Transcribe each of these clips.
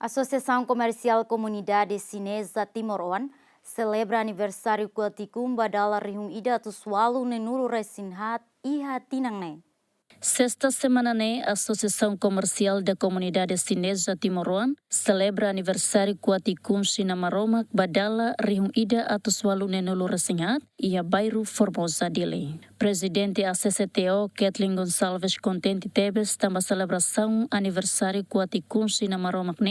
Associação Comercial Comunidade Chinesa Timor celebra aniversário kuatikum dala rihung ida tusualu nenuru resinhat iha tinangne. Sexta semana, a Associação Comercial da Comunidade Chinesa Timor celebra aniversário kuatikum sina maromak dala rihung ida atuswalu nenulu resinhat iha bairro Formosa dele. Presidente ACCTO Kathleen Gonçalves contente tebes tamba celebração aniversário kuatikum sina maromak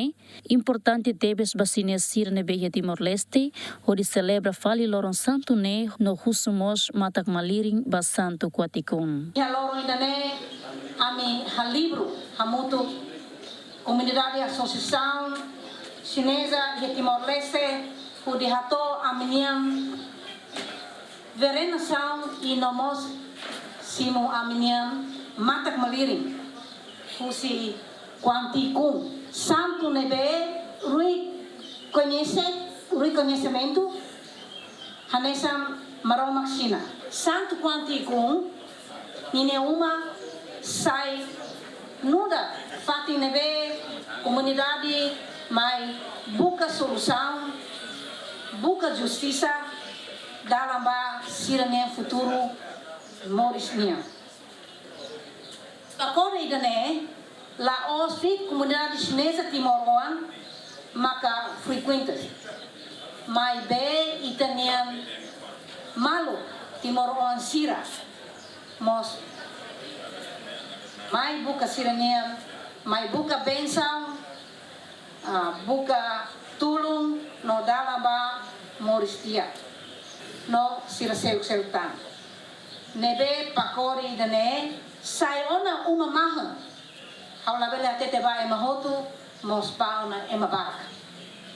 importante tebes basine sir nebeia Timor-Leste onde celebra fali loron santo no husumos matak maliring basanto kuatikum. Ami halibro hamutuk Comunidade Associação Chinesa de Timor-Leste onde hato aminiam verenação e nomos simo aminiam matak maliring husi quanticum santo nebe rui conhecimento hanesam maromak China santo quanticum nine uma sai nuda fati nebe comunidade mai buka solução buka justiça dalam sirane futuro morisnya pakore idane la osfit comunidade chinesa Timor maka frequentes mai be itanian malu Timor sira mos mai buka siraniam mai buka bensang buka tulung no dalaba moristia no siraseu tang nebe pakori dane sai ona uma maha haula bela tete vai mahotu mos pauna emabaraka.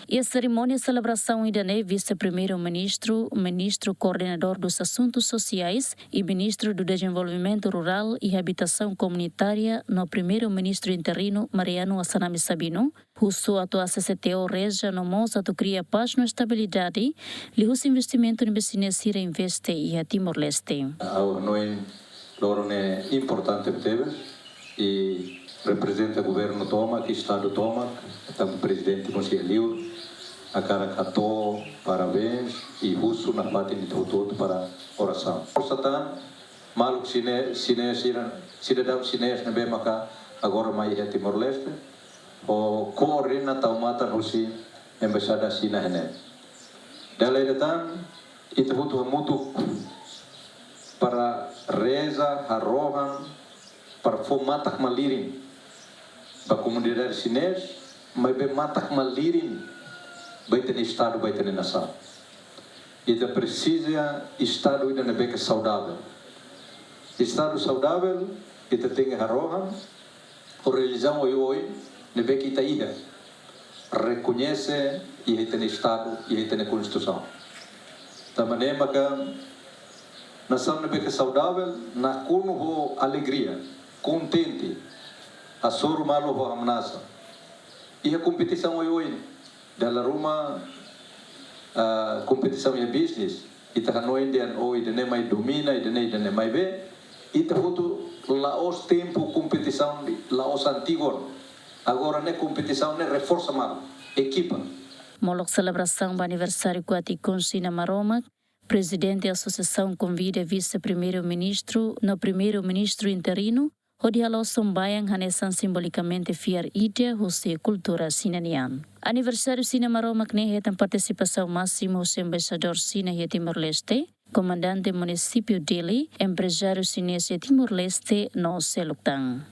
E a cerimônia de celebração idane Vice-Primeiru Ministro, Ministro Coordenador dos Assuntos Sociais e Ministro do Desenvolvimento Rural e Habitação Comunitária no Primeiro-Ministro interino Mariano Assanami Sabino, husu atu ACCTO reja no mos atu cria paz no estabilidade, li hus investimento no besinesira investe e a Timor-Leste. Noi loro é importante teve e representa o governo Tomac, Estado Tomac, também o presidente Comercial. A cara catou, parabéns e russo na parte de todo para oração. Portanto, maluco cidadão chinês na bem maca agora mais é Timor-Leste, o corre na taumata russi embaixada China hene. Daí então, itu butuh hamutuk para reza harohan para formatak maliring para comunidade chinês, mas bem matak maliring baita no Estado, baita na nação. E precisa Estado ainda não é saudável. Estado saudável, kita tem a roha, a religião hoje, não é que ita reconhece e está no Estado e está na Constituição. Da maneira que a nação não é saudável, na com alegria, contente, a soro malo ho amnasa. E a competição hoje dalam rumah kompetisi yang bisnis kita hanoi dan idane mai domina idane mai be ita foto laos tempo competição laos antigo agora ne competição ne reforça mal equipa. Molok celebração do aniversário kuatikum sina maromak, presidente da associação convida vice-primeiro ministro no primeiro-ministro interino onde alo sombayang hanesan simbolicamente fiar ide hose cultura sinanian. Aniversário Sina Maromak tem participação máxima o embaixador Sina de Timor-Leste, comandante município dele, empresário chinês de Timor-Leste no Seluktan.